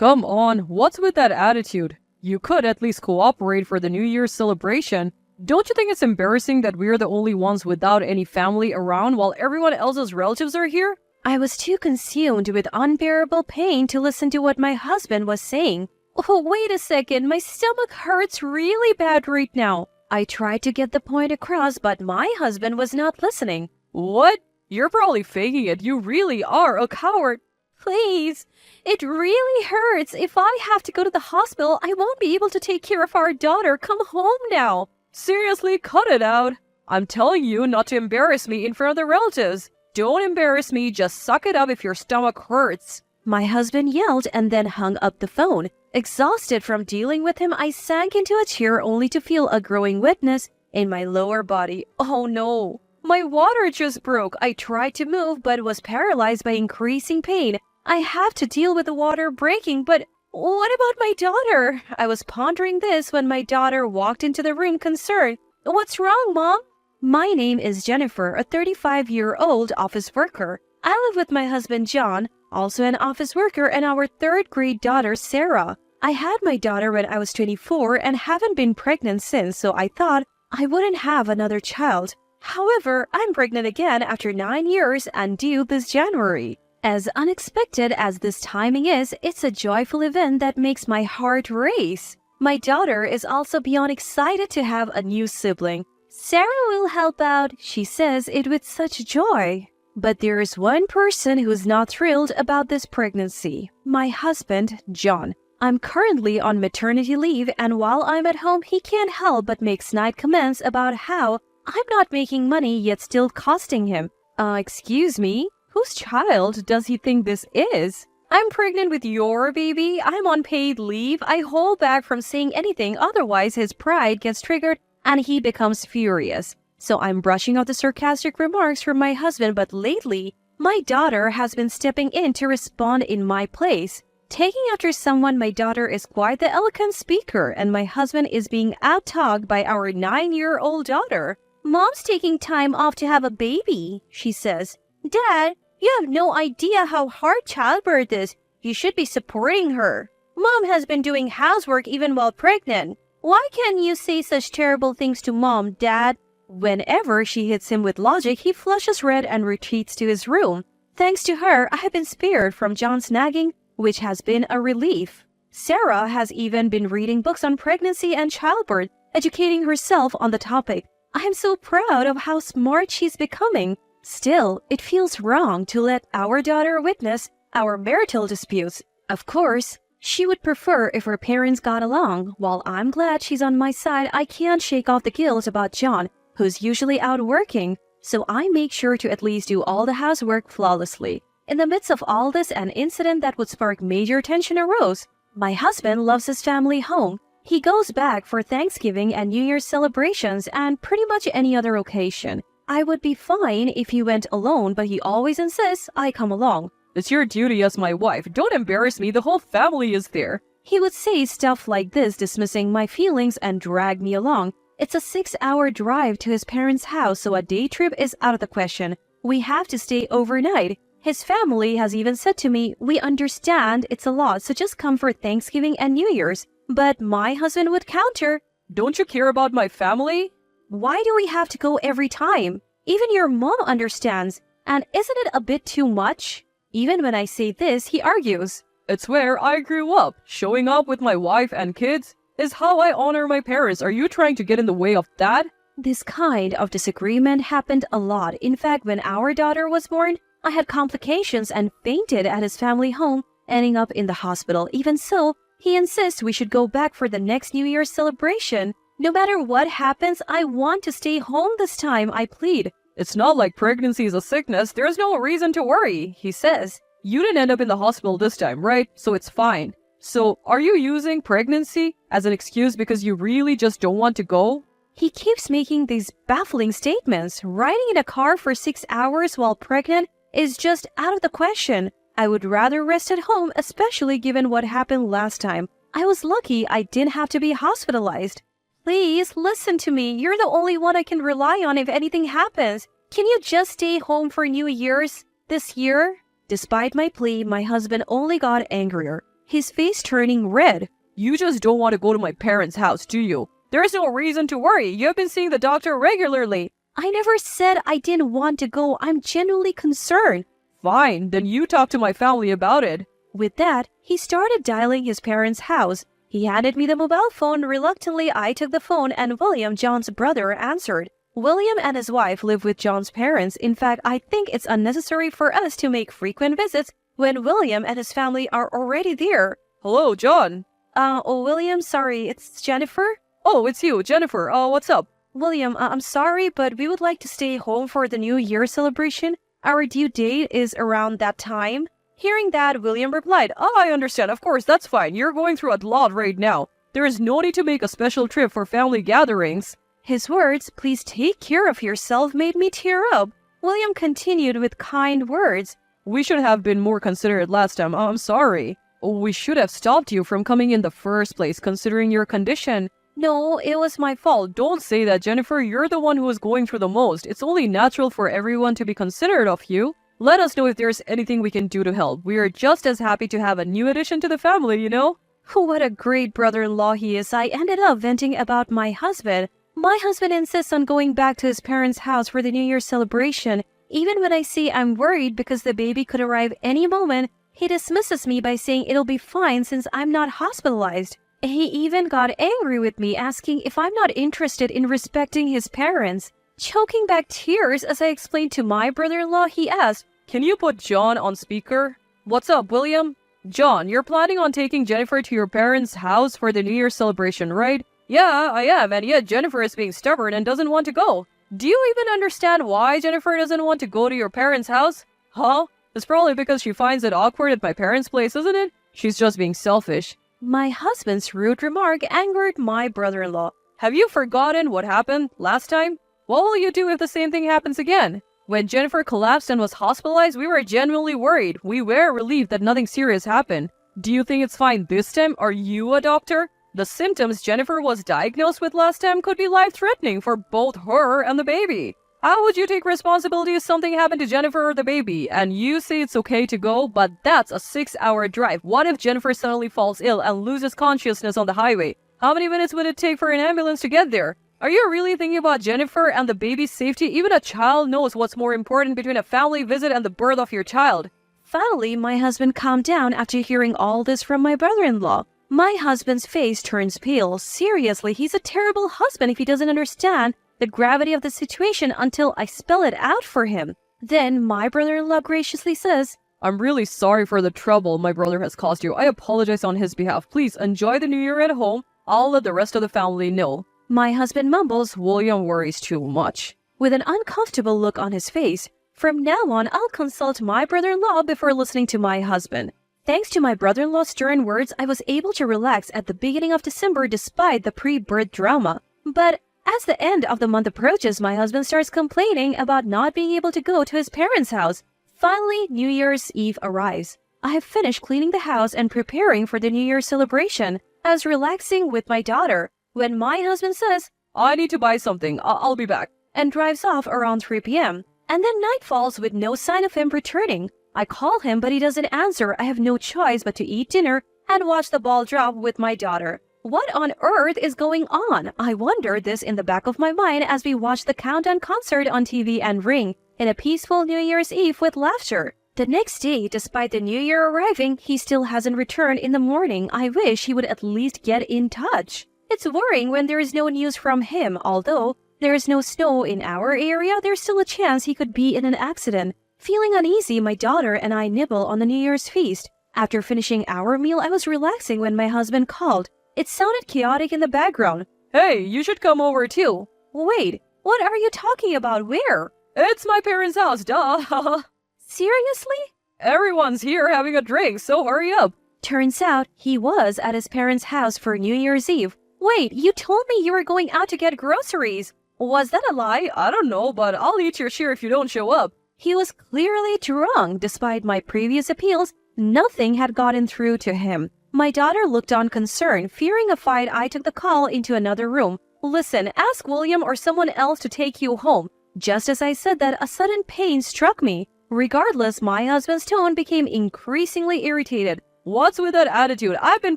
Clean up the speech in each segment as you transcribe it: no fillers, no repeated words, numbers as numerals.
Come on, what's with that attitude? You could at least cooperate for the New Year's celebration. Don't you think it's embarrassing that we're the only ones without any family around while everyone else's relatives are here? I was too consumed with unbearable pain to listen to what my husband was saying. Oh, wait a second, my stomach hurts really bad right now. I tried to get the point across, but my husband was not listening. What? You're probably faking it. You really are a coward. Please, it really hurts. If I have to go to the hospital, I won't be able to take care of our daughter. Come home now. Seriously, cut it out. I'm telling you not to embarrass me in front of the relatives. Don't embarrass me, just suck it up if your stomach hurts. My husband yelled and then hung up the phone. Exhausted from dealing with him, I sank into a chair only to feel a growing wetness in my lower body. Oh no! My water just broke. I tried to move but was paralyzed by increasing pain. I have to deal with the water breaking, but what about my daughter? I was pondering this when my daughter walked into the room concerned. What's wrong, Mom? My name is Jennifer, a 35-year-old office worker. I live with my husband, John, also an office worker, and our third-grade daughter, Sarah. I had my daughter when I was 24 and haven't been pregnant since, so I thought I wouldn't have another child. However, I'm pregnant again after 9 years and due this January. As unexpected as this timing is, it's a joyful event that makes my heart race. My daughter is also beyond excited to have a new sibling. Sarah will help out, she says it with such joy. But there is one person who's not thrilled about this pregnancy. My husband, John. I'm currently on maternity leave, and while I'm at home, he can't help but make snide comments about how I'm not making money yet still costing him. Excuse me? Whose child does he think this is? I'm pregnant with your baby. I'm on paid leave. I hold back from saying anything, otherwise his pride gets triggered and he becomes furious. So I'm brushing off the sarcastic remarks from my husband, but lately, my daughter has been stepping in to respond in my place. Taking after someone, my daughter is quite the eloquent speaker, and my husband is being out-talked by our 9-year-old daughter. Mom's taking time off to have a baby, she says. Dad, you have no idea how hard childbirth is. You should be supporting her. Mom has been doing housework even while pregnant. Why can't you say such terrible things to Mom, Dad? Whenever she hits him with logic, he flushes red and retreats to his room. Thanks to her, I have been spared from John's nagging, which has been a relief. Sarah has even been reading books on pregnancy and childbirth, educating herself on the topic. I am so proud of how smart she's becoming. Still, it feels wrong to let our daughter witness our marital disputes. Of course, she would prefer if her parents got along. While I'm glad she's on my side, I can't shake off the guilt about John, who's usually out working, so I make sure to at least do all the housework flawlessly. In the midst of all this, an incident that would spark major tension arose. My husband loves his family home. He goes back for Thanksgiving and New Year's celebrations and pretty much any other occasion. I would be fine if he went alone, but he always insists I come along. It's your duty as my wife. Don't embarrass me. The whole family is there. He would say stuff like this, dismissing my feelings, and drag me along. It's a 6-hour drive to his parents' house, so a day trip is out of the question. We have to stay overnight. His family has even said to me, we understand it's a lot, so just come for Thanksgiving and New Year's. But my husband would counter, don't you care about my family? Why do we have to go every time? Even your mom understands. And isn't it a bit too much? Even when I say this, he argues. It's where I grew up. Showing up with my wife and kids is how I honor my parents. Are you trying to get in the way of that? This kind of disagreement happened a lot. In fact, when our daughter was born, I had complications and fainted at his family home, ending up in the hospital. Even so, he insists we should go back for the next New Year's celebration. No matter what happens, I want to stay home this time, I plead. It's not like pregnancy is a sickness. There's no reason to worry, he says. You didn't end up in the hospital this time, right? So it's fine. So, are you using pregnancy as an excuse because you really just don't want to go? He keeps making these baffling statements. Riding in a car for 6 hours while pregnant is just out of the question. I would rather rest at home, especially given what happened last time. I was lucky I didn't have to be hospitalized. Please, listen to me. You're the only one I can rely on if anything happens. Can you just stay home for New Year's this year? Despite my plea, my husband only got angrier. his face turning red. You just don't want to go to my parents' house, do you? There's no reason to worry. You've been seeing the doctor regularly. I never said I didn't want to go. I'm genuinely concerned. Fine, then you talk to my family about it. With that, he started dialing his parents' house. He handed me the mobile phone. Reluctantly, I took the phone and William, John's brother, answered. William and his wife live with John's parents. In fact, I think it's unnecessary for us to make frequent visits when William and his family are already there. Hello, John. William, sorry, it's Jennifer? Oh, it's you, Jennifer. What's up? William, I'm sorry, but we would like to stay home for the New Year celebration. Our due date is around that time. Hearing that, William replied, I understand. Of course, that's fine. You're going through a lot right now. There is no need to make a special trip for family gatherings. His words, please take care of yourself, made me tear up. William continued with kind words. We should have been more considerate last time. I'm sorry. We should have stopped you from coming in the first place, considering your condition. No, it was my fault. Don't say that, Jennifer. You're the one who is going through the most. It's only natural for everyone to be considerate of you. Let us know if there's anything we can do to help. We are just as happy to have a new addition to the family, you know? What a great brother-in-law he is. I ended up venting about my husband. My husband insists on going back to his parents' house for the New Year celebration. Even when I say I'm worried because the baby could arrive any moment, he dismisses me by saying it'll be fine since I'm not hospitalized. He even got angry with me, asking if I'm not interested in respecting his parents. Choking back tears as I explained to my brother-in-law, he asked, Can you put John on speaker? What's up, William? John, you're planning on taking Jennifer to your parents' house for the New Year celebration, right? Yeah, I am, and yet Jennifer is being stubborn and doesn't want to go. Do you even understand why Jennifer doesn't want to go to your parents' house? Huh? It's probably because she finds it awkward at my parents' place, isn't it? She's just being selfish. My husband's rude remark angered my brother-in-law. Have you forgotten what happened last time? What will you do if the same thing happens again? When Jennifer collapsed and was hospitalized, we were genuinely worried. We were relieved that nothing serious happened. Do you think it's fine this time? Are you a doctor? The symptoms Jennifer was diagnosed with last time could be life-threatening for both her and the baby. How would you take responsibility if something happened to Jennifer or the baby, and you say it's okay to go, but that's a 6-hour drive? What if Jennifer suddenly falls ill and loses consciousness on the highway? How many minutes would it take for an ambulance to get there? Are you really thinking about Jennifer and the baby's safety? Even a child knows what's more important between a family visit and the birth of your child. Finally, my husband calmed down after hearing all this from my brother-in-law. My husband's face turns pale. Seriously, he's a terrible husband if he doesn't understand the gravity of the situation until I spell it out for him. Then my brother-in-law graciously says, I'm really sorry for the trouble my brother has caused you. I apologize on his behalf. Please enjoy the New Year at home. I'll let the rest of the family know. My husband mumbles, William worries too much. With an uncomfortable look on his face. From now on, I'll consult my brother-in-law before listening to my husband. Thanks to my brother-in-law's stern words, I was able to relax at the beginning of December despite the pre-birth drama. But as the end of the month approaches, my husband starts complaining about not being able to go to his parents' house. Finally, New Year's Eve arrives. I have finished cleaning the house and preparing for the New Year celebration. I was relaxing with my daughter when my husband says, I need to buy something. I'll be back. And drives off around 3 p.m. And then night falls with no sign of him returning. I call him, but he doesn't answer. I have no choice but to eat dinner and watch the ball drop with my daughter. What on earth is going on? I wonder this in the back of my mind as we watch the Countdown concert on TV and ring in a peaceful New Year's Eve with laughter. The next day, despite the New Year arriving, he still hasn't returned in the morning. I wish he would at least get in touch. It's worrying when there is no news from him. Although there is no snow in our area, there's still a chance he could be in an accident. Feeling uneasy, my daughter and I nibble on the New Year's feast. After finishing our meal, I was relaxing when my husband called. It sounded chaotic in the background. Hey, you should come over too. Wait, what are you talking about? Where? It's my parents' house, duh. Seriously? Everyone's here having a drink, so hurry up. Turns out he was at his parents' house for New Year's Eve. Wait, you told me you were going out to get groceries. Was that a lie? I don't know, but I'll eat your share if you don't show up. He was clearly drunk. Despite my previous appeals, nothing had gotten through to him. My daughter looked on concerned. Fearing a fight, I took the call into another room. Listen, ask William or someone else to take you home. Just as I said that, a sudden pain struck me. Regardless, my husband's tone became increasingly irritated. What's with that attitude? I've been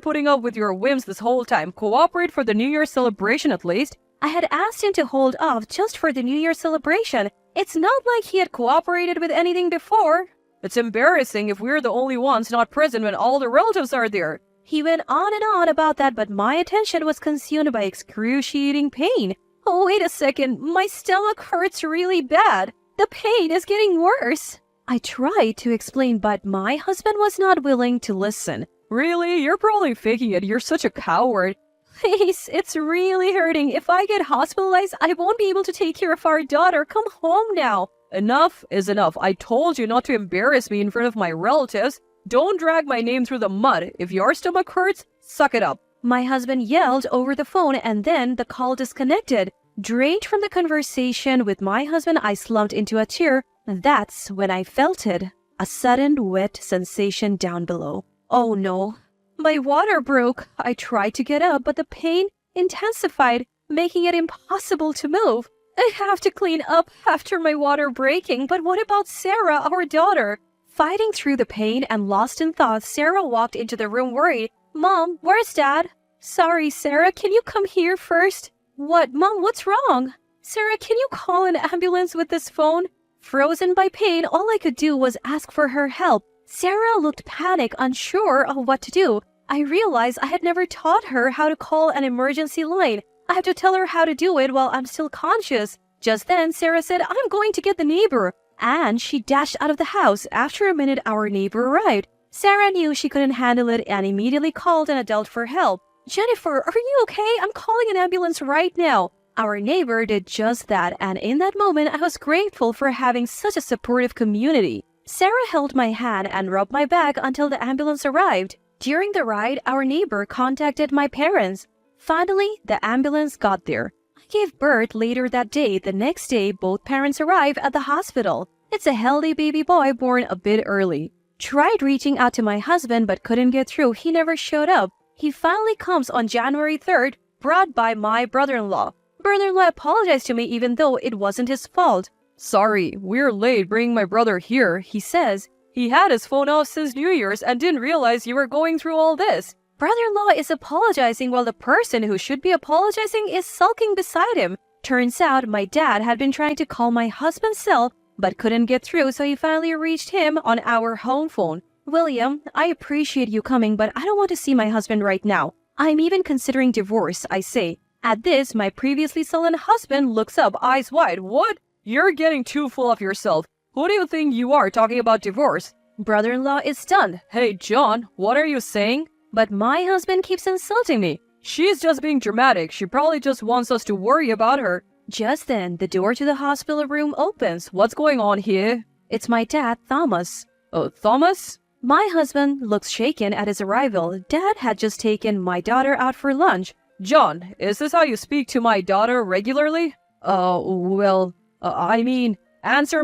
putting up with your whims this whole time. Cooperate for the New Year celebration at least. I had asked him to hold off just for the New Year celebration. It's not like he had cooperated with anything before. It's embarrassing if we're the only ones not present when all the relatives are there. He went on and on about that, but my attention was consumed by excruciating pain. Oh, wait a second. My stomach hurts really bad. The pain is getting worse. I tried to explain, but my husband was not willing to listen. Really? You're probably faking it. You're such a coward. Please, it's really hurting. If I get hospitalized, I won't be able to take care of our daughter. Come home now. Enough is enough. I told you not to embarrass me in front of my relatives. Don't drag my name through the mud. If your stomach hurts, suck it up. My husband yelled over the phone and then the call disconnected. Drained from the conversation with my husband, I slumped into a chair. That's when I felt it. A sudden wet sensation down below. Oh no. My water broke. I tried to get up, but the pain intensified, making it impossible to move. I have to clean up after my water breaking, but what about Sarah, our daughter? Fighting through the pain and lost in thought, Sarah walked into the room worried. Mom, where's Dad? Sorry, Sarah, can you come here first? What? Mom, what's wrong? Sarah, can you call an ambulance with this phone? Frozen by pain, all I could do was ask for her help. Sarah looked panicked, unsure of what to do. I realized I had never taught her how to call an emergency line. I have to tell her how to do it while I'm still conscious. Just then, Sarah said, I'm going to get the neighbor. And she dashed out of the house. After a minute, our neighbor arrived. Sarah knew she couldn't handle it and immediately called an adult for help. Jennifer, are you okay? I'm calling an ambulance right now. Our neighbor did just that, and in that moment, I was grateful for having such a supportive community. Sarah held my hand and rubbed my back until the ambulance arrived. During the ride, our neighbor contacted my parents. Finally, the ambulance got there. I gave birth later that day. The next day, both parents arrived at the hospital. It's a healthy baby boy born a bit early. Tried reaching out to my husband but couldn't get through. He never showed up. He finally comes on January 3rd, brought by my brother-in-law. Brother-in-law apologized to me even though it wasn't his fault. Sorry, we're late bringing my brother here, he says. He had his phone off since New Year's and didn't realize you were going through all this. Brother-in-law is apologizing while the person who should be apologizing is sulking beside him. Turns out my dad had been trying to call my husband's cell but couldn't get through, so he finally reached him on our home phone. William, I appreciate you coming, but I don't want to see my husband right now. I'm even considering divorce, I say. At this, my previously sullen husband looks up, eyes wide. What? You're getting too full of yourself. Who do you think you are talking about divorce? Brother-in-law is stunned. Hey, John, what are you saying? But my husband keeps insulting me. She's just being dramatic. She probably just wants us to worry about her. Just then, the door to the hospital room opens. What's going on here? It's my dad, Thomas. Oh, Thomas? My husband looks shaken at his arrival. Dad had just taken my daughter out for lunch. John, is this how you speak to my daughter regularly? Answer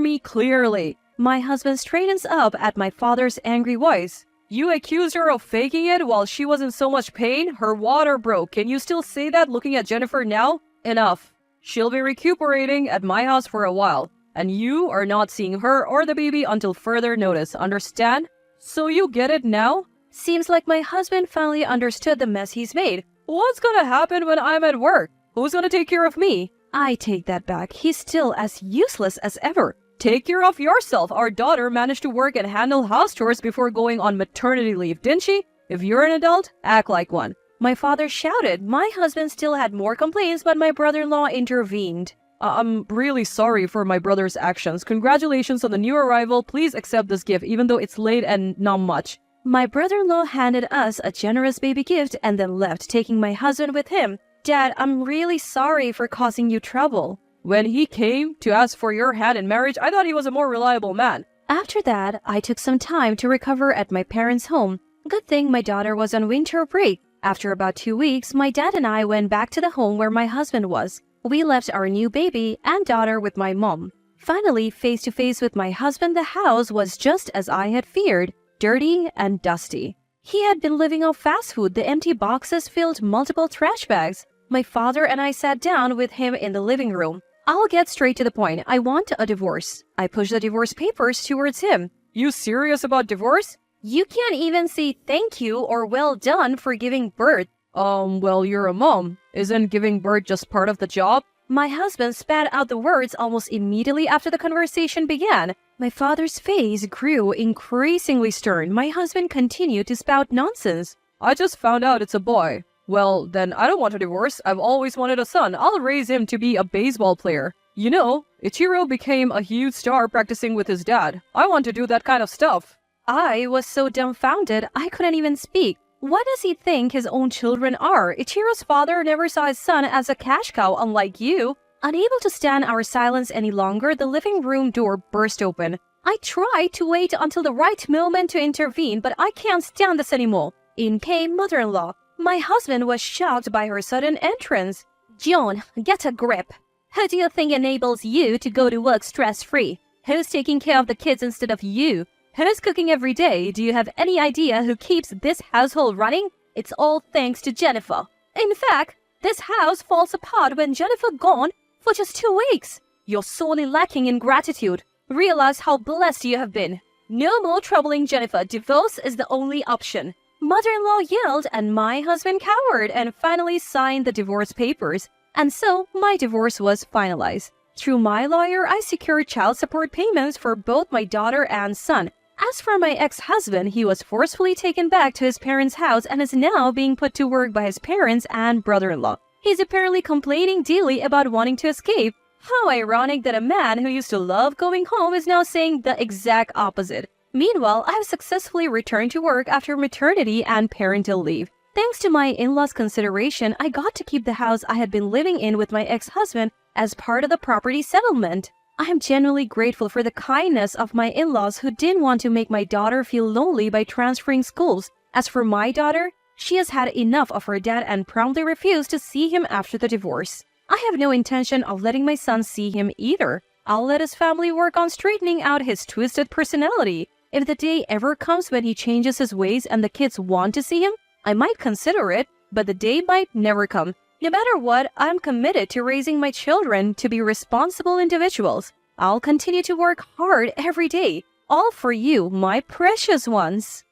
me clearly. My husband straightens up at my father's angry voice. You accused her of faking it while she was in so much pain? Her water broke. Can you still say that looking at Jennifer now? Enough. She'll be recuperating at my house for a while, and you are not seeing her or the baby until further notice, understand? So you get it now? Seems like my husband finally understood the mess he's made. What's gonna happen when I'm at work? Who's gonna take care of me? I take that back. He's still as useless as ever. Take care of yourself. Our daughter managed to work and handle house chores before going on maternity leave, didn't she? If you're an adult, act like one. My father shouted. My husband still had more complaints, but my brother-in-law intervened. I'm really sorry for my brother's actions. Congratulations on the new arrival. Please accept this gift, even though it's late and not much. My brother-in-law handed us a generous baby gift and then left, taking my husband with him. Dad, I'm really sorry for causing you trouble. When he came to ask for your hand in marriage, I thought he was a more reliable man. After that, I took some time to recover at my parents' home. Good thing my daughter was on winter break. After about 2 weeks, my dad and I went back to the home where my husband was. We left our new baby and daughter with my mom. Finally, face to face with my husband, the house was just as I had feared, dirty and dusty. He had been living off fast food. The empty boxes filled multiple trash bags. My father and I sat down with him in the living room. I'll get straight to the point. I want a divorce. I pushed the divorce papers towards him. You serious about divorce? You can't even say thank you or well done for giving birth. Well, you're a mom. Isn't giving birth just part of the job? My husband spat out the words almost immediately after the conversation began. My father's face grew increasingly stern. My husband continued to spout nonsense. I just found out it's a boy. Well, then I don't want a divorce. I've always wanted a son. I'll raise him to be a baseball player. You know, Ichiro became a huge star practicing with his dad. I want to do that kind of stuff. I was so dumbfounded I couldn't even speak. What does he think his own children are? Ichiro's father never saw his son as a cash cow, unlike you. Unable to stand our silence any longer, the living room door burst open. I tried to wait until the right moment to intervene, but I can't stand this anymore. In came mother-in-law. My husband was shocked by her sudden entrance. John, get a grip. Who do you think enables you to go to work stress-free? Who's taking care of the kids instead of you? Who's cooking every day? Do you have any idea who keeps this household running? It's all thanks to Jennifer. In fact, this house falls apart when Jennifer gone for just 2 weeks. You're sorely lacking in gratitude. Realize how blessed you have been. No more troubling Jennifer. Divorce is the only option. Mother-in-law yelled and my husband cowered and finally signed the divorce papers. And so my divorce was finalized. Through my lawyer, I secured child support payments for both my daughter and son. As for my ex-husband, he was forcefully taken back to his parents' house and is now being put to work by his parents and brother-in-law. He's apparently complaining daily about wanting to escape. How ironic that a man who used to love going home is now saying the exact opposite. Meanwhile, I've successfully returned to work after maternity and parental leave. Thanks to my in-laws' consideration, I got to keep the house I had been living in with my ex-husband as part of the property settlement. I am genuinely grateful for the kindness of my in-laws who didn't want to make my daughter feel lonely by transferring schools. As for my daughter, she has had enough of her dad and promptly refused to see him after the divorce. I have no intention of letting my son see him either. I'll let his family work on straightening out his twisted personality. If the day ever comes when he changes his ways and the kids want to see him, I might consider it, but the day might never come. No matter what, I'm committed to raising my children to be responsible individuals. I'll continue to work hard every day, all for you, my precious ones.